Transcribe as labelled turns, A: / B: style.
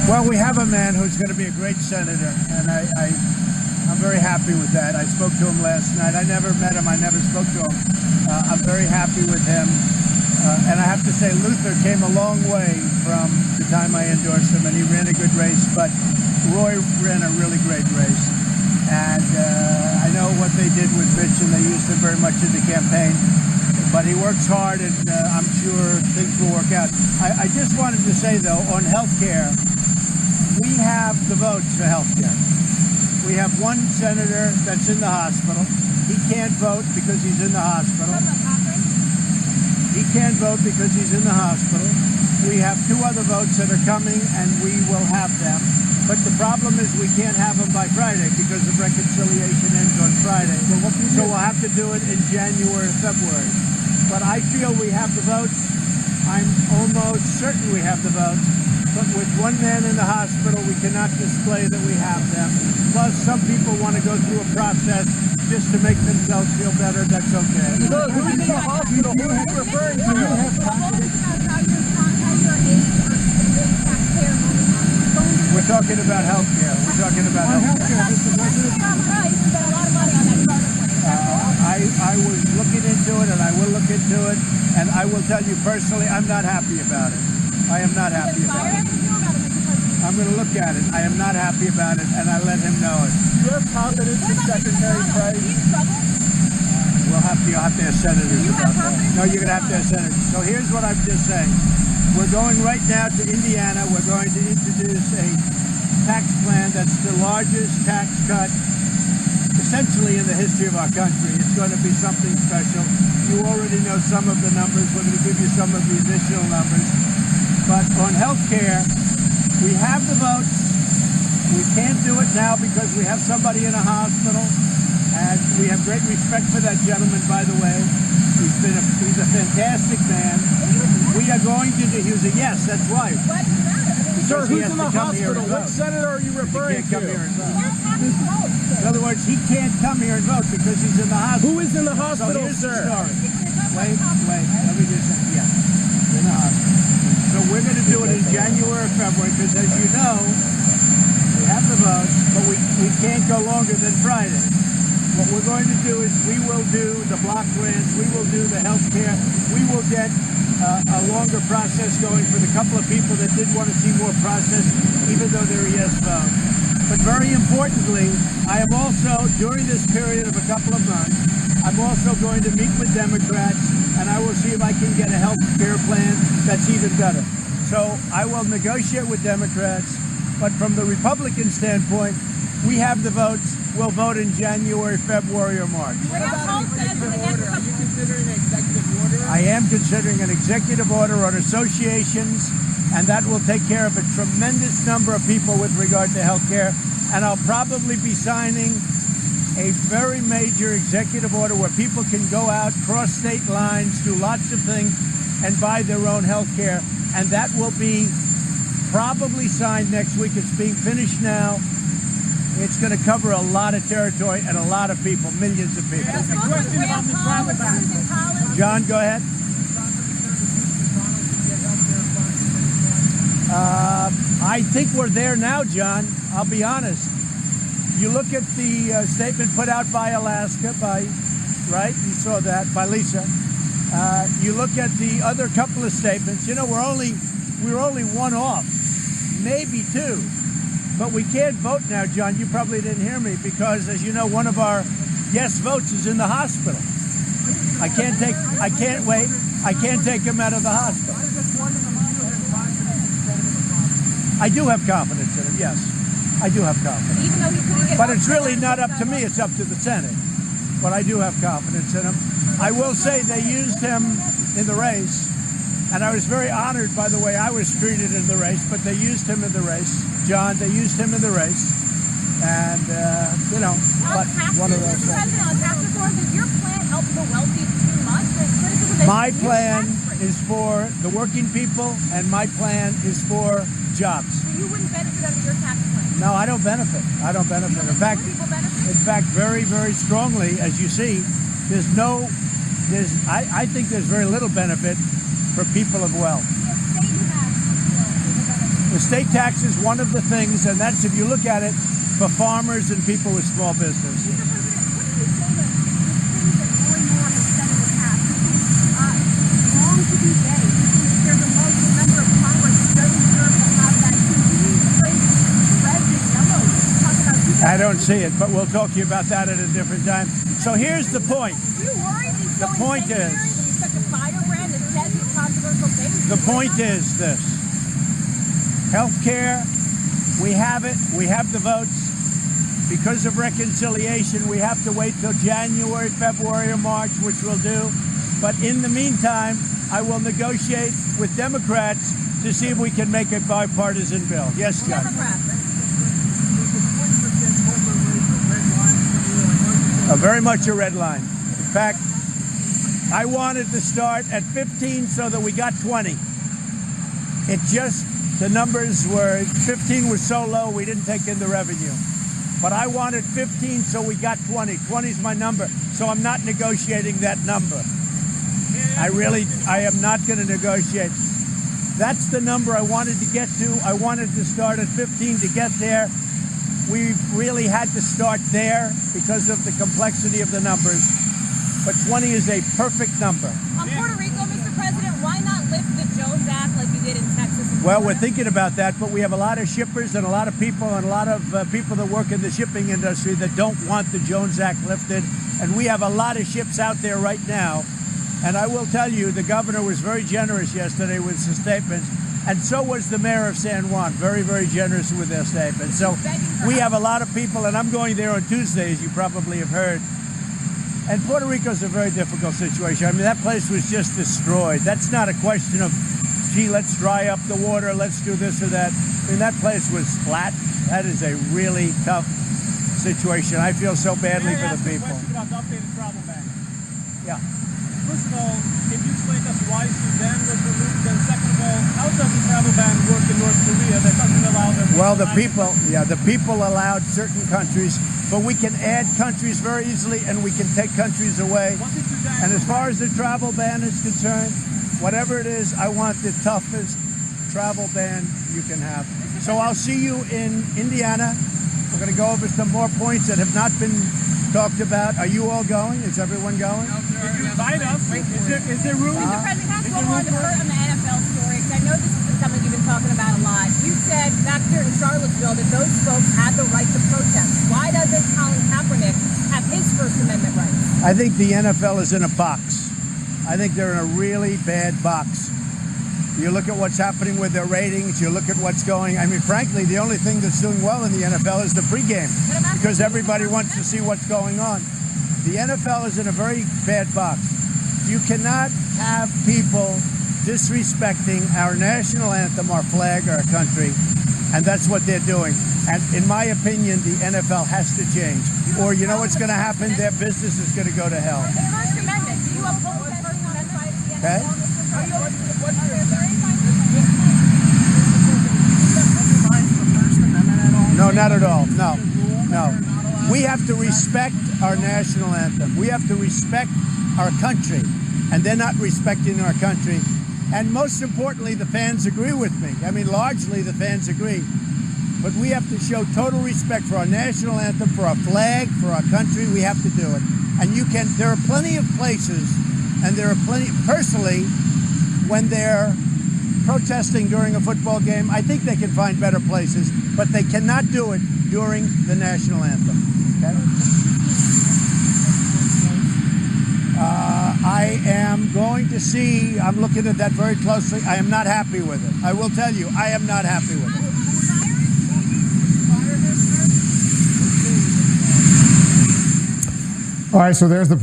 A: Well, we have a man who's going to be a great senator, and I'm very happy with that. I spoke to him last night. I never met him. I never spoke to him. I'm very happy with him. And I have to say, Luther came a long way from the time I endorsed him, and he ran a good race. But Roy ran a really great race. And I know what they did with Mitch, and they used him very much in the campaign. But he works hard, and I'm sure things will work out. I just wanted to say, though, on health care, we have the votes for health care. We have one senator that's in the hospital. He can't vote because he's in the hospital. He can't vote because he's in the hospital. We have two other votes that are coming, and we will have them. But the problem is we can't have them by Friday because the reconciliation ends on Friday. So we'll have to do it in January, February. But I feel we have the votes. I'm almost certain we have the votes. But with one man in the hospital, we cannot display that we have them. Plus, some people want to go through a process just to make themselves feel better. That's okay.
B: Look, who's in the hospital? Who are you referring to?
A: We're talking about health care. We're talking about health care. I was looking into it, and I will look into it. And I will tell you personally, I'm not happy about it. I am not happy about it. I'm going to look at it. I am not happy about it, and I let him know it.
B: Do you have confidence in Secretary Price?
A: You'll have to ask senators about that. No, you're going to have to ask senators. So here's what I'm just saying. We're going right now to Indiana. We're going to introduce a tax plan that's the largest tax cut essentially in the history of our country. It's going to be something special. You already know some of the numbers. We're going to give you some of the additional numbers. But on health care, we have the votes. We can't do it now because we have somebody in a hospital. And we have great respect for that gentleman, by the way. He's a fantastic man. We are going to do, he was a yes, that's right.
B: Sir, who's in the hospital? Which senator are you referring
A: to? He can't come here and vote. In other words, he can't come here and vote because he's in the hospital.
B: Who is in the hospital,
A: so
B: sir?
A: The story. Wait, let me just say, yeah, in the hospital. So we're going to do it in January or February because, as you know, we have the votes, but we can't go longer than Friday. What we're going to do is we will do the block grants, we will do the health care, we will get a longer process going for the couple of people that did want to see more process, even though they're a yes vote. But very importantly, I am also, during this period of a couple of months, I'm also going to meet with Democrats, and I will see if I can get a health care plan that's even better. So I will negotiate with Democrats, but from the Republican standpoint, we have the votes. We'll vote in January, February, or March.
B: What about an executive order? Are you considering an executive order?
A: I am considering an executive order on associations, and that will take care of a tremendous number of people with regard to health care. And I'll probably be signing a very major executive order where people can go out, cross state lines, do lots of things, and buy their own health care. And that will be probably signed next week. It's being finished now. It's going to cover a lot of territory and a lot of people, millions of people. John, go ahead. I think we're there now, John. I'll be honest. You look at the statement put out by Alaska, right? You saw that, by Lisa. You look at the other couple of statements. You know, we're only one off, maybe two. But we can't vote now, John. You probably didn't hear me because, as you know, one of our yes votes is in the hospital. I can't take him out of the hospital. I do have confidence in him, yes. I do have confidence.
C: Even though he couldn't get
A: but it's really not up to me, it's up to the Senate. But I do have confidence in him. I will say they used him in the race. And I was very honored by the way I was treated in the race, but they used him in the race. John, they used him in the race. And, you know, but one of those things.
C: On tax reform, does your plan help the wealthy too much?
A: My plan is for the working people, and my plan is for jobs.
C: So you wouldn't benefit under your tax plan?
A: No, I don't benefit. I don't benefit. In fact, very, very strongly, as you see, I think there's very little benefit for people of wealth. The state tax is one of the things, and that's, if you look at it, for farmers and people with small business.
C: Mr. President, what do you say that the things that Roy Moore has said in the past, it's wrong to be gay? There's a Muslim member of Congress who doesn't deserve to have that. You use the phrase reds and yellows to talk about people.
A: I don't see it, but we'll talk to you about that at a different time. So here's the point.
C: Are you worried he's
A: The
C: so
A: point
C: incendiary
A: is-
C: when he's such a firebrand that says these controversial things?
A: The point is this. Healthcare, we have it. We have the votes. Because of reconciliation, we have to wait till January, February, or March, which we'll do. But in the meantime, I will negotiate with Democrats to see if we can make a bipartisan bill. Yes, Judge.
C: Democrats.
A: Very much a red line. In fact, I wanted to start at 15 so that we got 20. It just, the numbers were, 15 was so low we didn't take in the revenue. But I wanted 15 so we got 20. 20 is my number, so I'm not negotiating that number. I am not going to negotiate. That's the number I wanted to get to. I wanted to start at 15 to get there. We really had to start there because of the complexity of the numbers. But 20 is a perfect number.
C: On Puerto Rico, Mr. President, why not lift the Jones Act like you did in Texas and
A: Well,
C: Florida?
A: we're thinking about that, but we have a lot of shippers and a lot of people people that work in the shipping industry that don't want the Jones Act lifted. And we have a lot of ships out there right now. And I will tell you, the governor was very generous yesterday with his statements. And so was the mayor of San Juan, very, very generous with their statements. So we have a lot of people, and I'm going there on Tuesday, as you probably have heard. And Puerto Rico's a very difficult situation. I mean, that place was just destroyed. That's not a question of, gee, let's dry up the water, let's do this or that. I mean, that place was flat. That is a really tough situation. I feel so badly for the people.
B: About the updated travel ban.
A: Yeah.
B: First of all, can you explain to us why Sudan was removed? And second of all, how does the travel ban work in North Korea that doesn't allow them?
A: Well, the people allowed certain countries, but we can add countries very easily and we can take countries away.
B: What did Sudan
A: And as far as the travel ban is concerned, whatever it is, I want the toughest travel ban you can have. So I'll see you in Indiana. We're going to go over some more points that have not been talked about. Are you all going? Is everyone going?
B: Did you invite us? Is there room?
C: Mr. President, can I ask one more on the NFL story? Because I know this has been something you've been talking about a lot. You said back here in Charlottesville that those folks had the right to protest. Why doesn't Colin Kaepernick have his First Amendment rights?
A: I think the NFL is in a box. I think they're in a really bad box. You look at what's happening with their ratings. You look at what's going. I mean, frankly, the only thing that's doing well in the NFL is the pregame because everybody wants to see what's going on. The NFL is in a very bad box. You cannot have people disrespecting our national anthem, our flag, our country, and that's what they're doing. And in my opinion, the NFL has to change. Or you know what's going to happen? Their business is going to go to hell.
C: The First Amendment. Do you oppose the First Amendment rights of the
A: Okay.
C: NFL, Mr. President?
A: No, not at all. No, no. We have to respect our national anthem. We have to respect our country, and they're not respecting our country. And most importantly, the fans agree with me. I mean, largely the fans agree. But we have to show total respect for our national anthem, for our flag, for our country. We have to do it. And there are plenty of places, and there are plenty, personally, when they're protesting during a football game, I think they can find better places, but they cannot do it during the national anthem. Okay? I am going to see, I'm looking at that very closely. I am not happy with it. I will tell you, I am not happy with it.
D: All right, so there's the